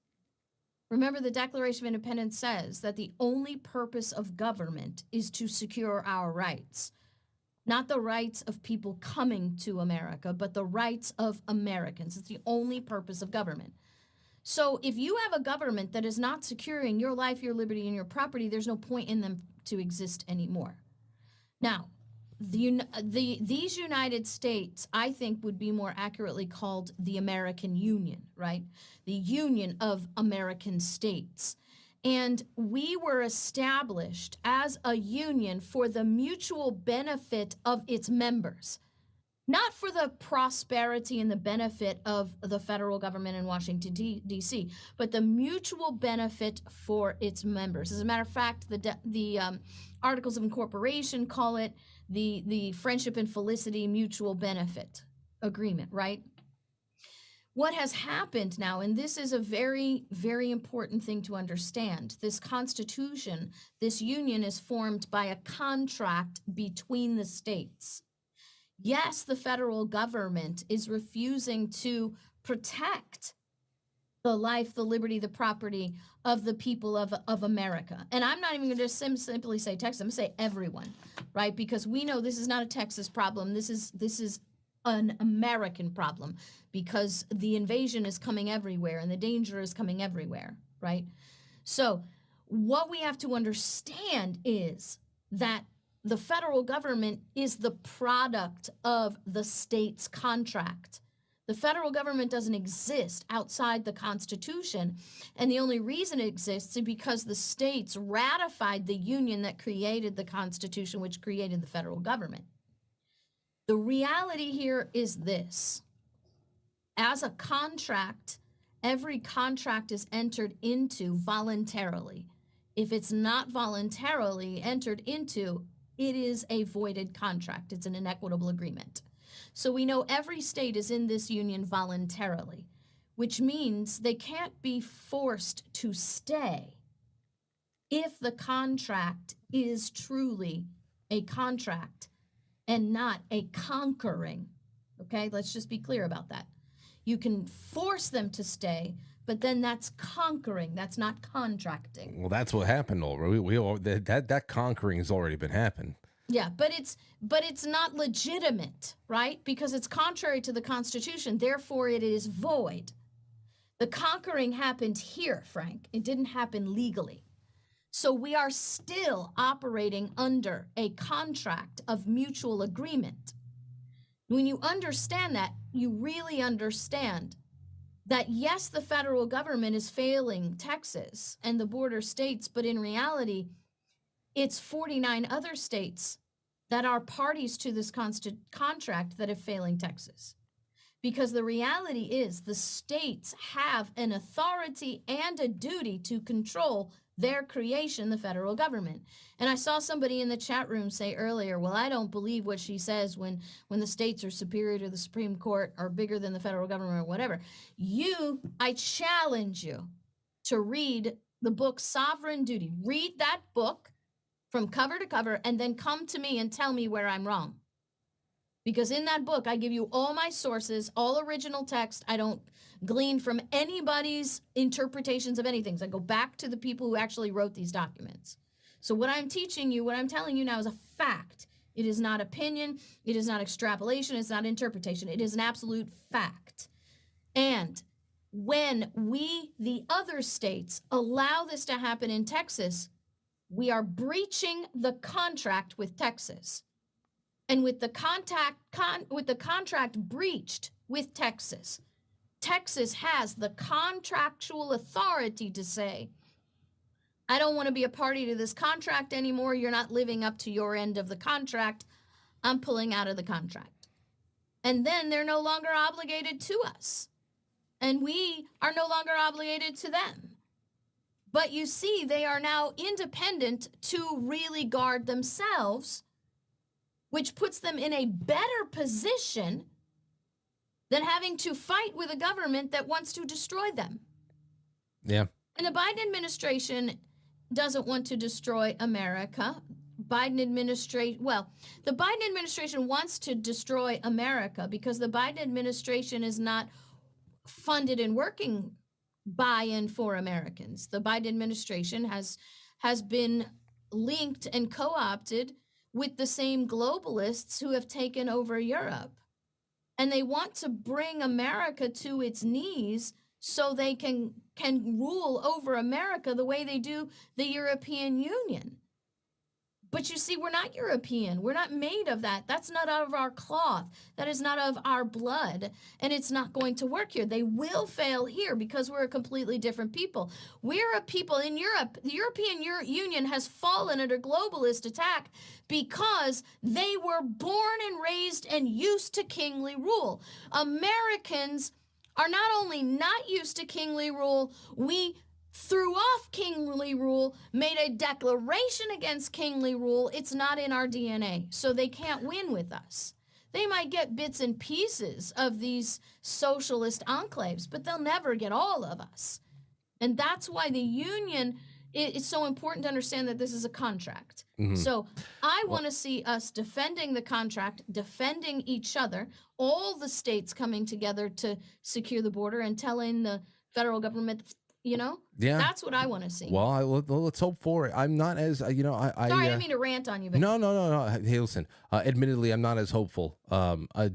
Remember, the Declaration of Independence says that the only purpose of government is to secure our rights. Not the rights of people coming to America, but the rights of Americans. It's the only purpose of government. So if you have a government that is not securing your life, your liberty, and your property, there's no point in them to exist anymore. Now, these United States, I think, would be more accurately called the American Union, right? The Union of American States. And we were established as a union for the mutual benefit of its members, not for the prosperity and the benefit of the federal government in Washington, D.C., but the mutual benefit for its members. As a matter of fact, the Articles of Incorporation call it the Friendship and Felicity Mutual Benefit Agreement, right? What has happened now, and this is a very, very important thing to understand, this Constitution, this union is formed by a contract between the states. Yes, the federal government is refusing to protect the life, the liberty, the property of the people of America. And I'm not even going to just simply say Texas, I'm going to say everyone, right? Because we know this is not a Texas problem. This is an American problem, because the invasion is coming everywhere and the danger is coming everywhere, right? So what we have to understand is that the federal government is the product of the state's contract. The federal government doesn't exist outside the Constitution, and the only reason it exists is because the states ratified the union that created the Constitution, which created the federal government. The reality here is this. As a contract, every contract is entered into voluntarily. If it's not voluntarily entered into, it is a voided contract. It's an inequitable agreement. So we know every state is in this union voluntarily, which means they can't be forced to stay if the contract is truly a contract and not a conquering. Okay, let's just be clear about that. You can force them to stay, but then that's conquering. That's not contracting. Well, that's what happened already. That conquering has already been happened. Yeah, but it's not legitimate, right? Because it's contrary to the Constitution. Therefore, it is void. The conquering happened here, Frank. It didn't happen legally. So we are still operating under a contract of mutual agreement. When you understand that, you really understand that, yes, the federal government is failing Texas and the border states, but in reality, it's 49 other states that are parties to this contract that are failing Texas. Because the reality is the states have an authority and a duty to control their creation, the federal government. And I saw somebody in the chat room say earlier, well, I don't believe what she says when the states are superior to the Supreme Court or bigger than the federal government or whatever. I challenge you to read the book Sovereign Duty. Read that book from cover to cover and then come to me and tell me where I'm wrong. Because in that book, I give you all my sources, all original text. I don't glean from anybody's interpretations of anything. So I go back to the people who actually wrote these documents. So what I'm teaching you, what I'm telling you now is a fact. It is not opinion. It is not extrapolation. It's not interpretation. It is an absolute fact. And when we, the other states, allow this to happen in Texas, we are breaching the contract with Texas. And with the contract breached with Texas, Texas has the contractual authority to say, I don't want to be a party to this contract anymore. You're not living up to your end of the contract. I'm pulling out of the contract. And then they're no longer obligated to us. And we are no longer obligated to them. But you see, they are now independent to really guard themselves, which puts them in a better position than having to fight with a government that wants to destroy them. Yeah. And the Biden administration doesn't want to destroy America. The Biden administration wants to destroy America because the Biden administration is not funded and working by and for Americans. The Biden administration has been linked and co-opted with the same globalists who have taken over Europe. And they want to bring America to its knees so they can rule over America the way they do the European Union. But you see, we're not European. We're not made of that. That's not out of our cloth. That is not of our blood. And it's not going to work here. They will fail here because we're a completely different people. We're a people in Europe. The European Union has fallen under globalist attack because they were born and raised and used to kingly rule. Americans are not only not used to kingly rule, we threw off kingly rule, made a declaration against kingly rule. It's not in our DNA, so they can't win with us. They might get bits and pieces of these socialist enclaves, but they'll never get all of us. And that's why the union, it's so important to understand that this is a contract. Mm-hmm. So I want to see us defending the contract, defending each other, all the states coming together to secure the border and telling the federal government, yeah, that's what I want to see. Well, let's hope for it. I'm not as, I sorry, I didn't mean to rant on you. But No. Hey, listen, admittedly, I'm not as hopeful.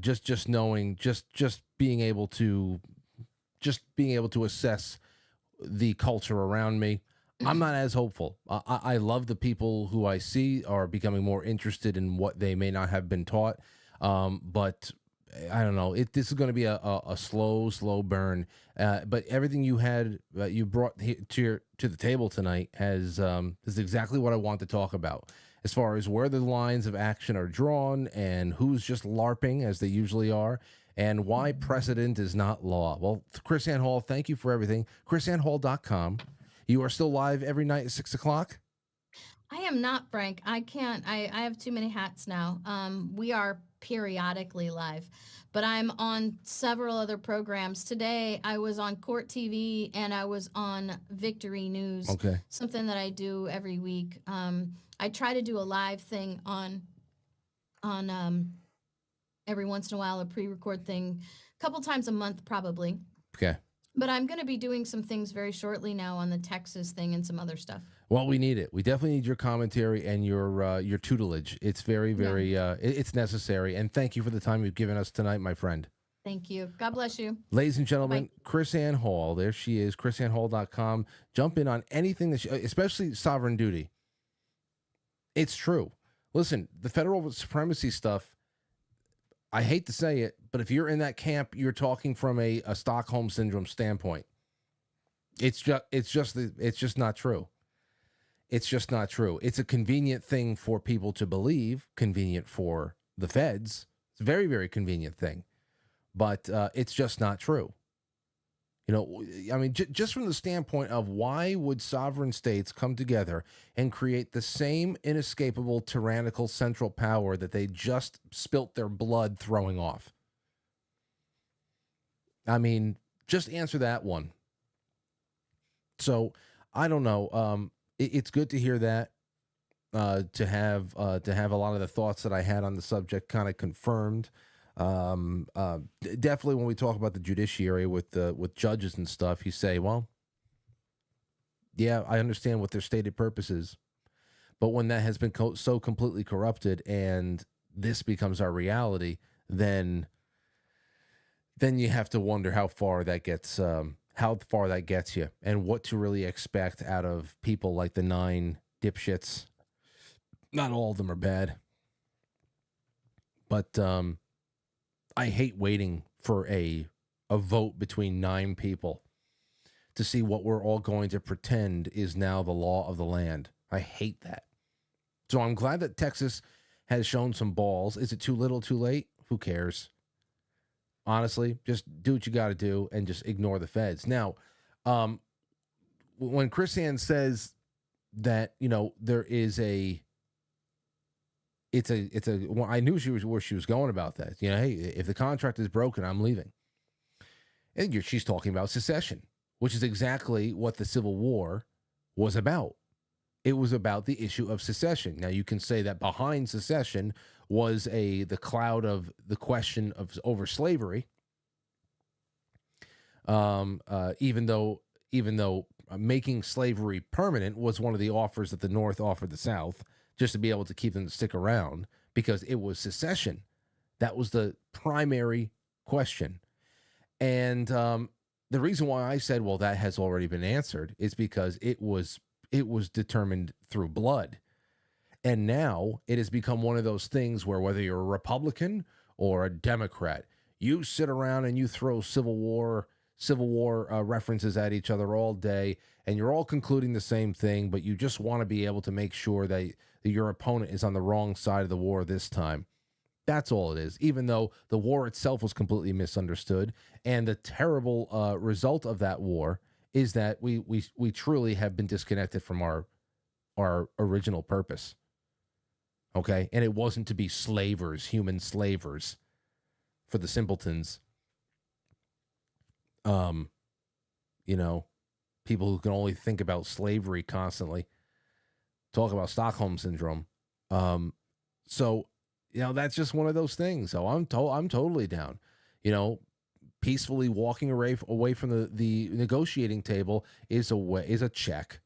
Just knowing, just being able to assess the culture around me, I'm not as hopeful. I love the people who I see are becoming more interested in what they may not have been taught. But I don't know. This is going to be a slow burn. But everything you brought to the table tonight is exactly what I want to talk about, as far as where the lines of action are drawn and who's just LARPing, as they usually are, and why precedent is not law. Well, KrisAnne Hall, thank you for everything. KrisAnneHall.com. You are still live every night at 6 o'clock? I am not, Frank. I can't. I have too many hats now. We are periodically live, but I'm on several other programs. Today, I was on Court TV and I was on Victory News. Okay. Something that I do every week. I try to do a live thing on every once in a while, a pre-record thing, a couple times a month probably. Okay. But I'm going to be doing some things very shortly now on the Texas thing and some other stuff. Well, we need it. We definitely need your commentary and your tutelage. It's very, it's necessary. And thank you for the time you've given us tonight, my friend. Thank you. God bless you. Ladies and gentlemen, KrisAnne Hall. There she is, KrisAnneHall.com. Jump in on anything that especially sovereign duty. It's true. Listen, the federal supremacy stuff, I hate to say it, but if you're in that camp, you're talking from a Stockholm syndrome standpoint. It's just not true. It's just not true. It's a convenient thing for people to believe, convenient for the feds. It's a very, very convenient thing, but it's just not true. I mean, just from the standpoint of why would sovereign states come together and create the same inescapable tyrannical central power that they just spilt their blood throwing off? I mean, just answer that one. So I don't know. It's good to hear that, to have a lot of the thoughts that I had on the subject kind of confirmed. Definitely when we talk about the judiciary with judges and stuff, you say, well, yeah, I understand what their stated purpose is, but when that has been so completely corrupted and this becomes our reality, then you have to wonder how far that gets you and what to really expect out of people like the 9 dipshits. Not all of them are bad, but I hate waiting for a a vote between 9 people to see what we're all going to pretend is now the law of the land. I hate that. So I'm glad that Texas has shown some balls. Is it too little, too late? Who cares? Honestly, just do what you got to do and just ignore the feds. Now, when KrisAnne says that, there is well, I knew where she was going about that. Hey, if the contract is broken, I'm leaving. And she's talking about secession, which is exactly what the Civil War was about. It was about the issue of secession. Now, you can say that behind secession was the cloud of the question of over slavery. Even though making slavery permanent was one of the offers that the North offered the South, just to be able to keep them to stick around, because it was secession. That was the primary question. And the reason why I said, well, that has already been answered is because it was determined through blood. And now it has become one of those things where whether you're a Republican or a Democrat, you sit around and you throw Civil War references at each other all day, and you're all concluding the same thing, but you just want to be able to make sure that your opponent is on the wrong side of the war this time. That's all it is, even though the war itself was completely misunderstood. And the terrible result of that war is that we truly have been disconnected from our original purpose. Okay? And it wasn't to be slavers, human slavers for the simpletons. People who can only think about slavery constantly. Talk about Stockholm syndrome. So that's just one of those things. So I'm totally down. Peacefully walking away from the negotiating table is a check.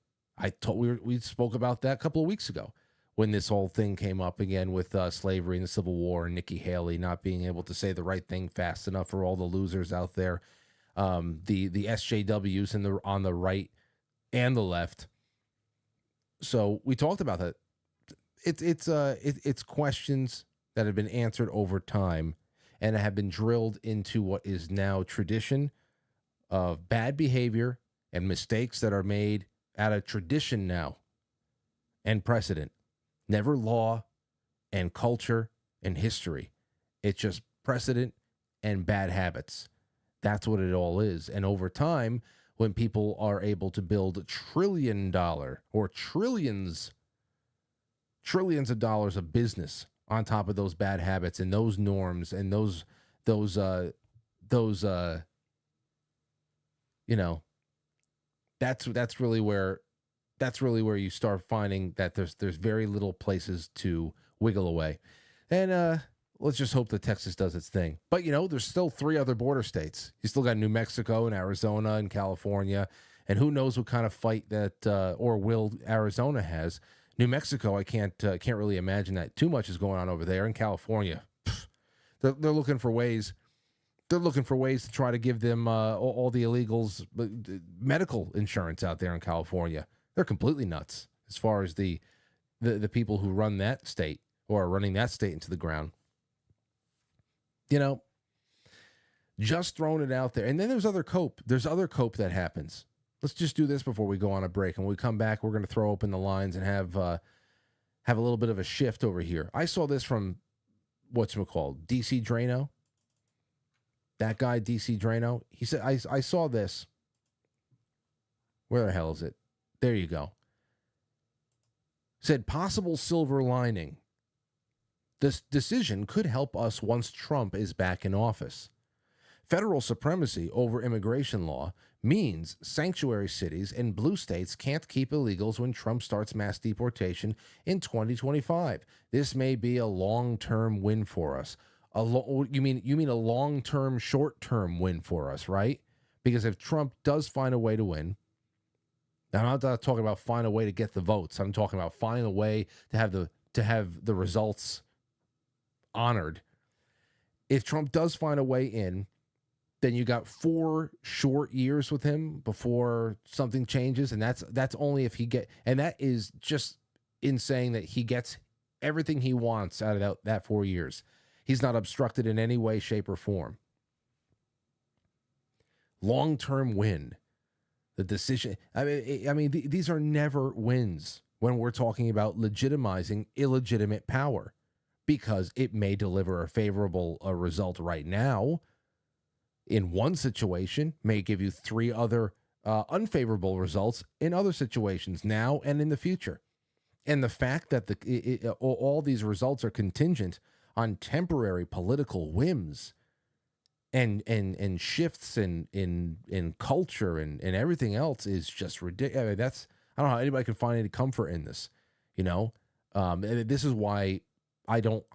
We spoke about that a couple of weeks ago when this whole thing came up again with slavery and the Civil War and Nikki Haley not being able to say the right thing fast enough for all the losers out there. The SJWs on the right and the left. So we talked about that. It's questions that have been answered over time and have been drilled into what is now tradition of bad behavior and mistakes that are made out of tradition now and precedent. Never law and culture and history. It's just precedent and bad habits. That's what it all is. And over time, when people are able to build $1 trillion or trillions of dollars of business on top of those bad habits and those norms and that's really where you start finding that there's very little places to wiggle away. And let's just hope that Texas does its thing. But, there's still 3 other border states. You still got New Mexico and Arizona and California. And who knows what kind of fight that or will Arizona has. New Mexico, I can't really imagine that too much is going on over there. In California, they're looking for ways. They're looking for ways to try to give them all the illegals medical insurance out there in California. They're completely nuts as far as the people who run that state or are running that state into the ground. Just throwing it out there. And then there's other cope that happens. Let's just do this before we go on a break. And when we come back, we're going to throw open the lines and have a little bit of a shift over here. I saw this from whatchamacallit, DC Drano. That guy, DC Drano. He said, I saw this. Where the hell is it? There you go. Said possible silver lining. This decision could help us once Trump is back in office. Federal supremacy over immigration law means sanctuary cities and blue states can't keep illegals when Trump starts mass deportation in 2025. This may be a long-term win for us. You mean a long-term, short-term win for us, right? Because if Trump does find a way to win, now I'm not talking about find a way to get the votes. I'm talking about finding a way to have the results honored. If Trump does find a way in, then you got 4 short years with him before something changes, and that's only if and that is just in saying that he gets everything he wants out of that 4 years. He's not obstructed in any way, shape, or form. long-term win. The decision. These are never wins when we're talking about legitimizing illegitimate power, because it may deliver a favorable result right now in one situation, may give you 3 other unfavorable results in other situations now and in the future. And the fact that all these results are contingent on temporary political whims and shifts in culture and everything else is just ridiculous. I don't know how anybody can find any comfort in this. This is why I don't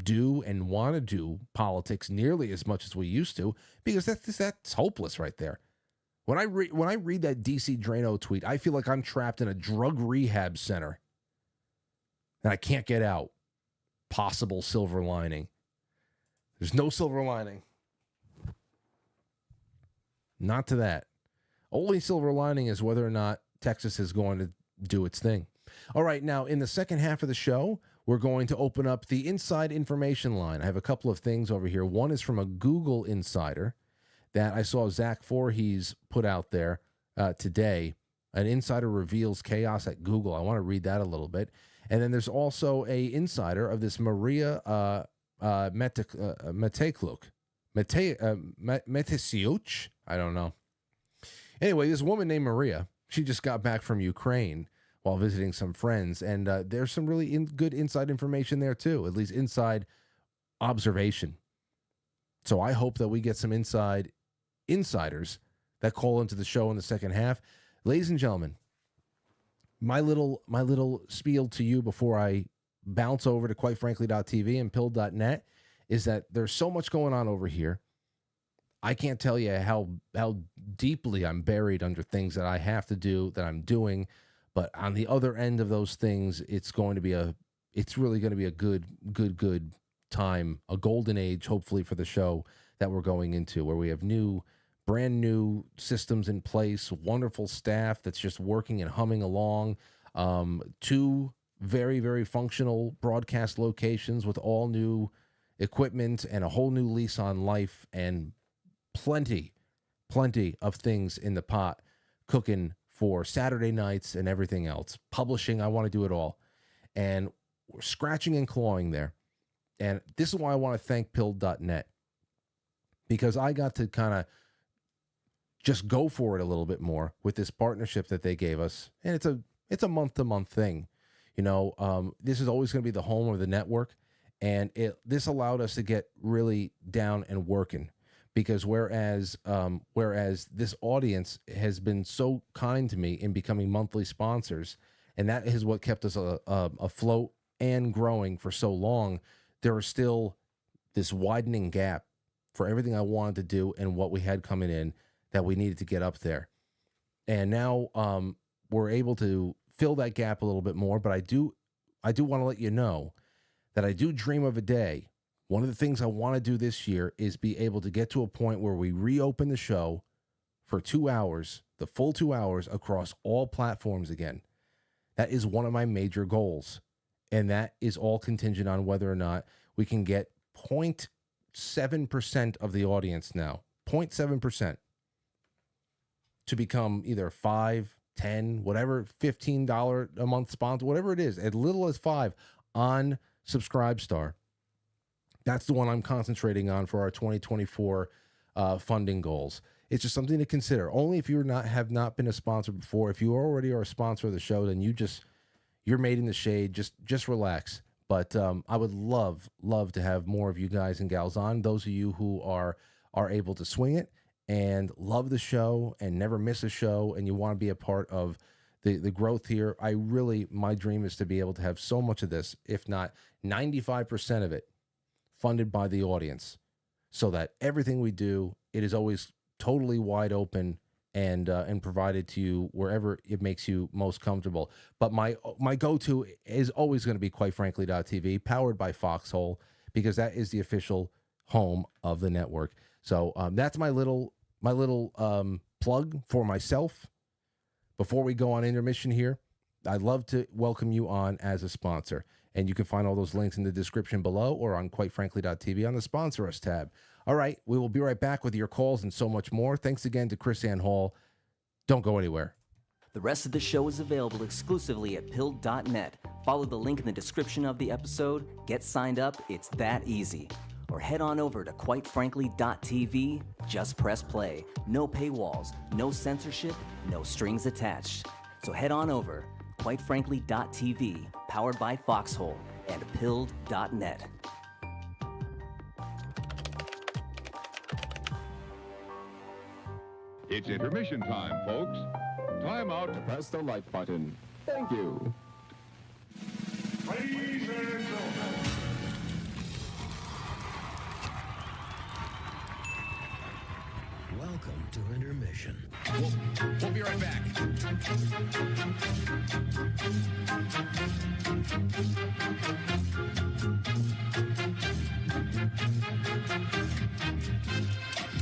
do and want to do politics nearly as much as we used to, because that's hopeless right there. When I read that DC Drano tweet, I feel like I'm trapped in a drug rehab center and I can't get out. Possible silver lining. There's no silver lining. Not to that. Only silver lining is whether or not Texas is going to do its thing. All right, now in the second half of the show, we're going to open up the inside information line. I have a couple of things over here. One is from a Google insider that I saw Zach Voorhees put out there today. An insider reveals chaos at Google. I want to read that a little bit. And then there's also a insider of this Maria Metesiuc. I don't know. Anyway, this woman named Maria, she just got back from Ukraine while visiting some friends. And there's some really good inside information there too, at least inside observation. So I hope that we get some insiders that call into the show in the second half. Ladies and gentlemen, my little spiel to you before I bounce over to quitefrankly.tv and pill.net is that there's so much going on over here. I can't tell you how deeply I'm buried under things that I have to do, that I'm doing. But on the other end of those things, it's really going to be a good time, a golden age, hopefully, for the show that we're going into, where we have brand new systems in place, wonderful staff that's just working and humming along, 2 very, very functional broadcast locations with all new equipment and a whole new lease on life, and plenty of things in the pot cooking for Saturday nights and everything else. Publishing, I want to do it all. And we're scratching and clawing there. And this is why I want to thank pill.net, because I got to kind of just go for it a little bit more with this partnership that they gave us. And it's a month-to-month thing. This is always going to be the home of the network. And this allowed us to get really down and working, because whereas this audience has been so kind to me in becoming monthly sponsors, and that is what kept us afloat and growing for so long, there was still this widening gap for everything I wanted to do and what we had coming in that we needed to get up there. And now we're able to fill that gap a little bit more, but I do want to let you know that I do dream of a day. One of the things I want to do this year is be able to get to a point where we reopen the show for 2 hours, the full 2 hours across all platforms again. That is one of my major goals. And that is all contingent on whether or not we can get 0.7% of the audience now, 0.7%, to become either 5, 10, whatever, $15 a month sponsor, whatever it is, as little as 5 on Subscribestar. That's the one I'm concentrating on for our 2024 funding goals. It's just something to consider. Only if you have not been a sponsor before. If you already are a sponsor of the show, then you're made in the shade. Just relax. But I would love to have more of you guys and gals on. Those of you who are able to swing it and love the show and never miss a show, and you want to be a part of the growth here. My dream is to be able to have so much of this, if not 95% of it, funded by the audience, so that everything we do, it is always totally wide open and provided to you wherever it makes you most comfortable. But my go-to is always going to be quitefrankly.tv, powered by Foxhole, because that is the official home of the network. So that's my little plug for myself. Before we go on intermission here, I'd love to welcome you on as a sponsor. And you can find all those links in the description below or on quitefrankly.tv on the Sponsor Us tab. All right, we will be right back with your calls and so much more. Thanks again to KrisAnne Hall. Don't go anywhere. The rest of the show is available exclusively at pilled.net. Follow the link in the description of the episode, get signed up, it's that easy. Or head on over to quitefrankly.tv, just press play. No paywalls, no censorship, no strings attached. So head on over, quitefrankly.tv, powered by Foxhole, and pilled.net. It's intermission time, folks. Time out to press the like button. Thank you. Ladies and gentlemen. Welcome to Intermission. We'll be right back.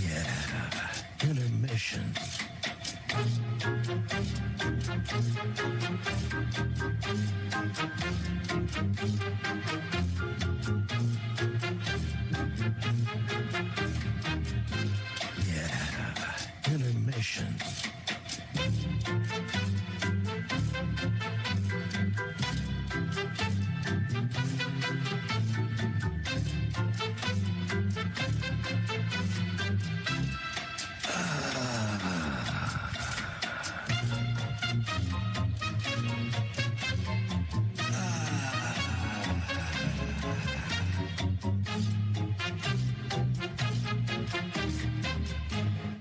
Yeah, Intermission. Yeah, Intermission.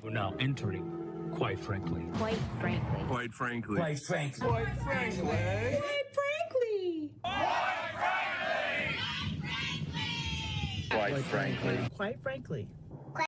We're now entering, quite frankly. Quite frankly. Quite frankly. Quite frankly. Quite frankly. Quite frankly. Quite frankly. Quite frankly.